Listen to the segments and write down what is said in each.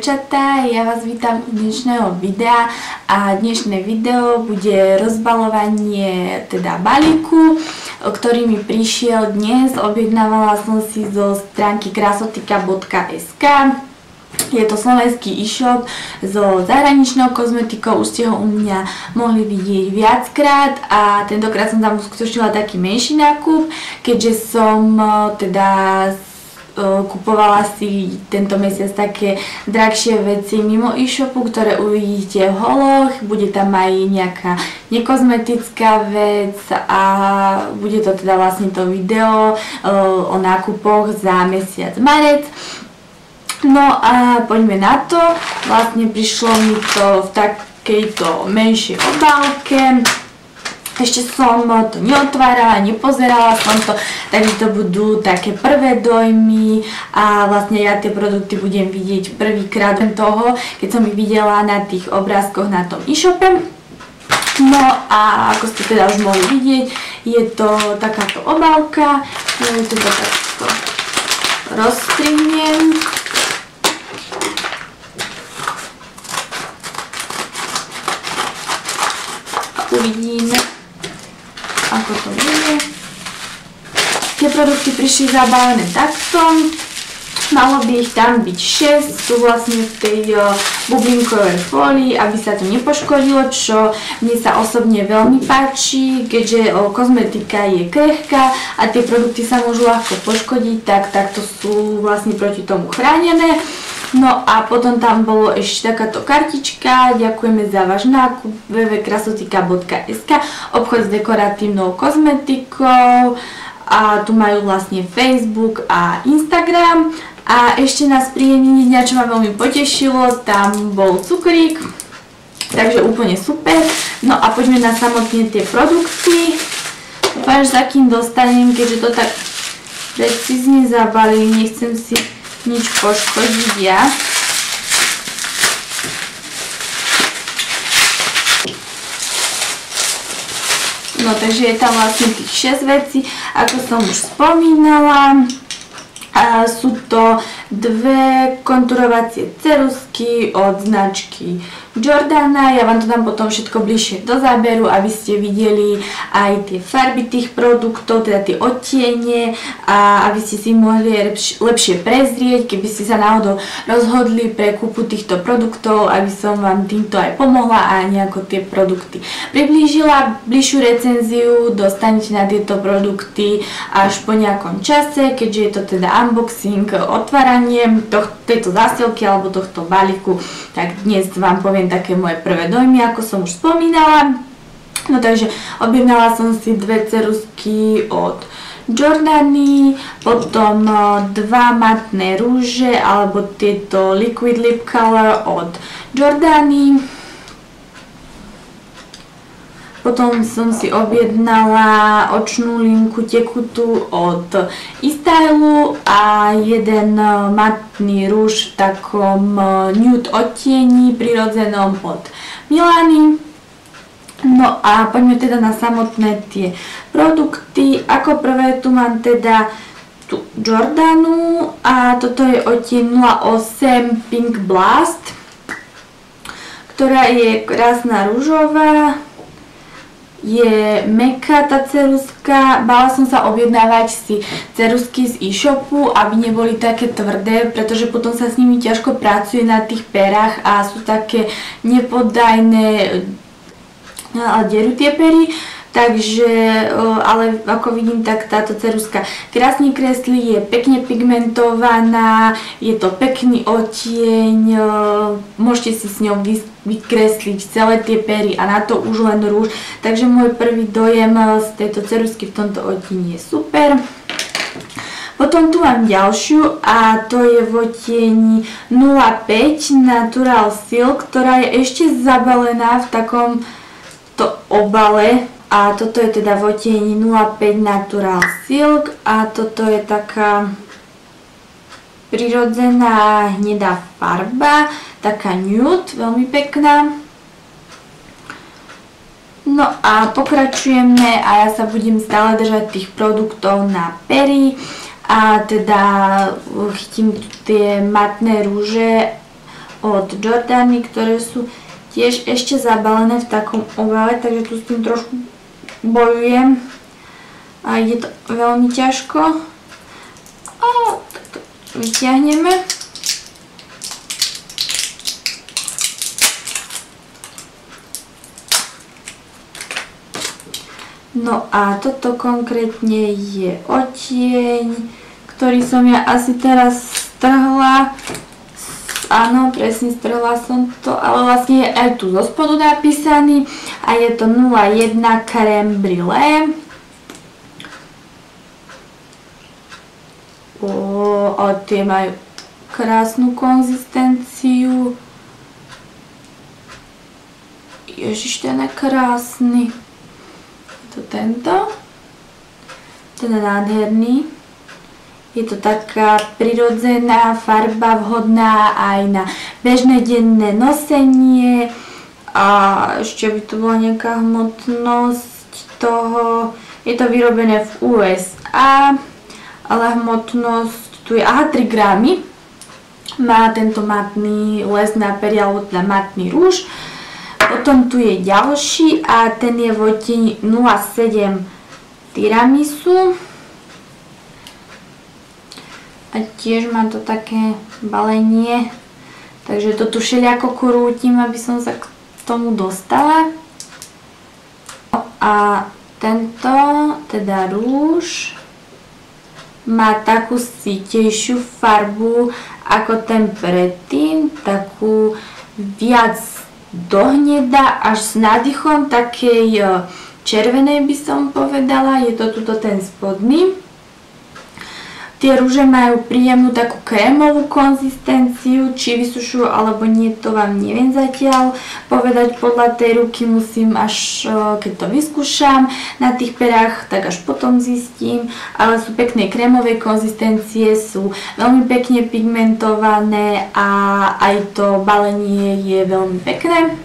dievčatá, ja vás vítam u dnešného videa a dnešné video bude rozbaľovanie teda balíku, ktorý mi prišiel dnes. Objednávala som si zo stránky krasotika.sk. Je to slovenský e-shop so zahraničnou kozmetikou, už ste ho u mňa mohli vidieť viackrát a tentokrát som tam uskutočnila taký menší nákup, keďže som teda kupovala si tento mesiac také drahšie veci mimo e-shopu, ktoré uvidíte v holoch. Bude tam aj nejaká nekozmetická vec a bude to teda vlastne to video o nákupoch za mesiac marec. No a poďme na to. Vlastne prišlo mi to v takejto menšej obálke. Ešte som to neotvárala, nepozerala som to, takže to budú také prvé dojmy a vlastne ja tie produkty budem vidieť prvýkrát toho, keď som ich videla na tých obrázkoch na tom e-shope. No a ako ste teda už mohli vidieť, je to takáto obálka, ja to takto rozstrihnem. Uvidíme, ako to bude. Tie produkty prišli zabalené takto. Malo by ich tam byť 6. Sú vlastne v tej bublinkovej fólii, aby sa to nepoškodilo, čo mne sa osobne veľmi páči, keďže kozmetika je krehká a tie produkty sa môžu ľahko poškodiť, tak takto sú vlastne proti tomu chránené. No a potom tam bolo ešte takáto kartička, ďakujeme za váš nákup, www.krasotika.sk, obchod s dekoratívnou kozmetikou a tu majú vlastne Facebook a Instagram. A ešte nás príjemní dňa, čo ma veľmi potešilo, tam bol cukrík, takže úplne super. No a poďme na samotné tie produkty. Dúfam, že sa kým dostanem, keďže to tak precízne zabalím, nechcem si nič poškodiť ja. No takže je tam vlastne tých 6 vecí, ako som už spomínala. A sú to dve konturovacie ceruzky od značky Jordana. Ja vám to dám potom všetko bližšie do záberu, aby ste videli aj tie farby tých produktov, teda tie odtiene a aby ste si mohli lepšie prezrieť, keby ste sa náhodou rozhodli pre kúpu týchto produktov, aby som vám týmto aj pomohla a nejako tie produkty priblížila. Bližšiu recenziu dostanete na tieto produkty až po nejakom čase, keďže je to teda unboxing, otváranie tejto zásielky alebo tohto balíku, tak dnes vám poviem také moje prvé dojmy, ako som už spomínala. No takže objednala som si dve ceruzky od Jordany, potom dva matné rúže alebo tieto Liquid Lip Color od Jordany. Potom som si objednala očnú linku tekutú od eStylu a jeden matný rúž v takom nude odtieni prirodzenom od Milany. No a poďme teda na samotné tie produkty. Ako prvé tu mám teda tú Jordanu a toto je odtieň 08 Pink Blast, ktorá je krásna rúžová. Je mäkká tá ceruzka, bála som sa objednávať si ceruzky z e-shopu, aby neboli také tvrdé, pretože potom sa s nimi ťažko pracuje na tých perách a sú také nepodajné a derú tie pery. Takže, ale ako vidím, tak táto ceruzka krásne kreslí, je pekne pigmentovaná, je to pekný odtieň, môžete si s ňou vykresliť celé tie pery a na to už len rúž. Takže môj prvý dojem z tejto ceruzky v tomto odtieni je super. Potom tu mám ďalšiu a to je v odtieni 05 Natural Silk, ktorá je ešte zabalená v takomto obale. A toto je teda v odtieni 05 Natural Silk a toto je taká prirodzená hnedá farba, taká nude, veľmi pekná. No a pokračujeme a ja sa budem stále držať tých produktov na pery a teda chytím tie matné rúže od Jordany, ktoré sú tiež ešte zabalené v takom obale, takže tu s tým trošku bojujem a ide to veľmi ťažko. A tak to vyťahneme. No a toto konkrétne je odtieň, ktorý som ja asi teraz strhla. Áno, presne strhla som to, ale vlastne je aj tu zo spodu napísaný a je to 01 Crème Brûlée. A tie majú krásnu konzistenciu. Ježiš, ten je krásny. Je to tento. Ten je nádherný. Je to taká prirodzená farba, vhodná aj na bežné denné nosenie a ešte by to bola nejaká hmotnosť toho. Je to vyrobené v USA, ale hmotnosť tu je 3 gramy. Má tento matný les na pery alebo teda matný rúž. Potom tu je ďalší a ten je v odtieni 07 Tiramisu. A tiež má to také balenie, takže to tu všelijako krútim, aby som sa k tomu dostala. No a tento, teda rúž, má takú sítejšiu farbu ako ten predtým, takú viac do hneda, až s nádychom takej červenej by som povedala. Je to tuto ten spodný. Tie rúže majú príjemnú takú krémovú konzistenciu, či vysušujú alebo nie, to vám neviem zatiaľ povedať. Podľa tej ruky musím až keď to vyskúšam na tých perách, tak až potom zistím, ale sú pekné krémovej konzistencie, sú veľmi pekne pigmentované a aj to balenie je veľmi pekné,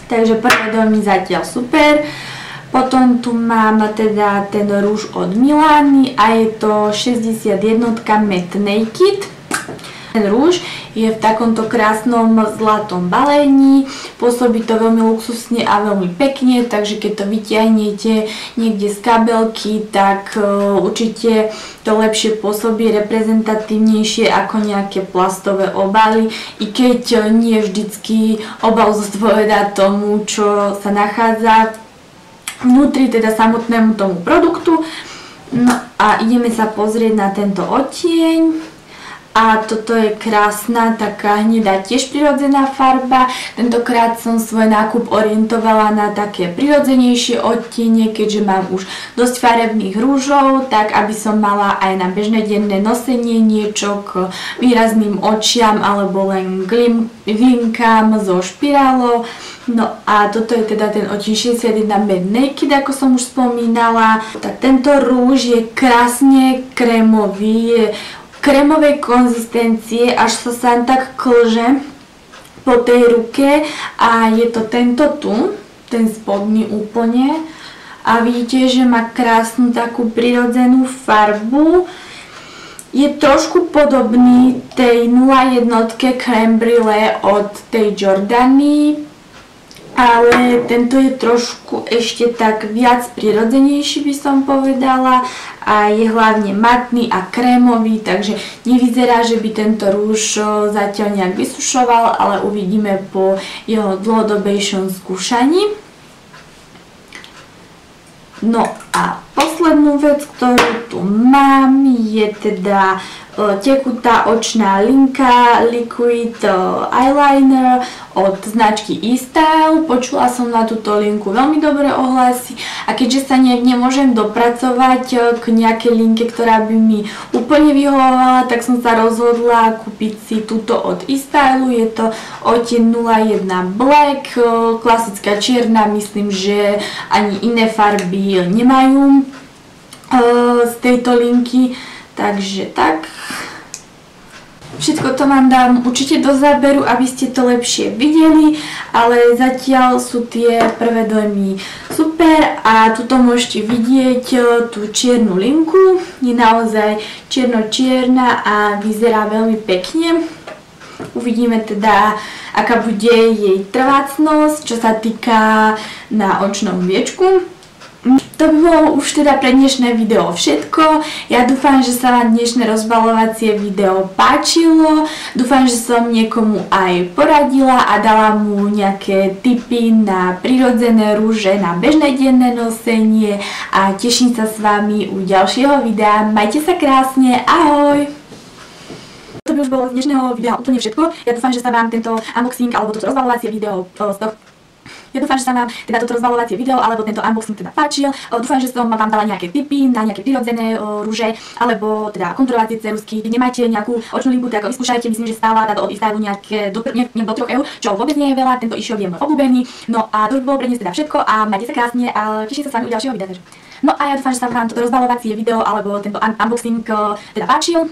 takže prvé domy zatiaľ super. Potom tu mám teda ten rúž od Milany a je to 61 Matte Naked. Ten rúž je v takomto krásnom zlatom balení, pôsobí to veľmi luxusne a veľmi pekne, takže keď to vyťahnete niekde z kabelky, tak určite to lepšie pôsobí, reprezentatívnejšie ako nejaké plastové obaly, i keď nie vždycky obal zodpovedá tomu, čo sa nachádza vnútri, teda samotnému tomu produktu. No a ideme sa pozrieť na tento odtieň. A toto je krásna, taká hnedá, tiež prirodzená farba. Tentokrát som svoj nákup orientovala na také prirodzenejšie odtiene, keďže mám už dosť farebných rúžov, tak aby som mala aj na bežné denné nosenie niečo k výrazným očiam alebo len glinkám zo špirálov. No a toto je teda ten odtieň 61 Matte Naked, ako som už spomínala. Tak tento rúž je krásne krémový, je krémovej konzistencie, až sa sám tak klže po tej ruke a je to tento tu, ten spodný úplne. A vidíte, že má krásnu takú prirodzenú farbu. Je trošku podobný tej 01 Crème Brûlée od tej Jordany, ale tento je trošku ešte tak viac prirodzenejší, by som povedala, a je hlavne matný a krémový, takže nevyzerá, že by tento rúž zatiaľ nejak vysušoval, ale uvidíme po jeho dlhodobejšom skúšaní. No a poslednú vec, ktorú tu mám, je teda tekutá očná linka Liquid Eyeliner od značky eStyle. Počula som na túto linku veľmi dobré ohlasy a keďže sa nejak nemôžem dopracovať k nejakej linke, ktorá by mi úplne vyhovovala, tak som sa rozhodla kúpiť si túto od eStyle. Je to odtieň 01 Black, klasická čierna, myslím, že ani iné farby nemajú z tejto linky. Takže tak. Všetko to vám dám určite do záberu, aby ste to lepšie videli, ale zatiaľ sú tie prvé dojmy super a tuto môžete vidieť tú čiernu linku. Je naozaj čierno-čierna a vyzerá veľmi pekne. Uvidíme teda, aká bude jej trvácnosť, čo sa týka na očnom viečku. To by bolo už teda pre dnešné video všetko. Ja dúfam, že sa vám dnešné rozbalovacie video páčilo. Dúfam, že som niekomu aj poradila a dala mu nejaké tipy na prirodzené rúže, na bežné denné nosenie a teším sa s vami u ďalšieho videa. Majte sa krásne, ahoj! To by už bolo z dnešného videa úplne všetko. Ja dúfam, že sa vám tento unboxing alebo toto rozbalovacie video alebo tento unboxing teda páčil. Dúfam, že som vám dala nejaké tipy na nejaké prirodzené rúže alebo teda kontrolovacie ceruzky. Nemajte nejakú očnú linku, tak vyskúšajte, myslím, že stála táto od e-stylu nejaké do 3 eur, čo vôbec nie je veľa, tento e-shop je môj obľúbený. No a to už bolo pre dnes teda všetko a majte sa krásne a teším sa s vami u ďalšieho videa. No a ja dúfam, že sa vám toto rozbalovacie video alebo tento unboxing teda páčil.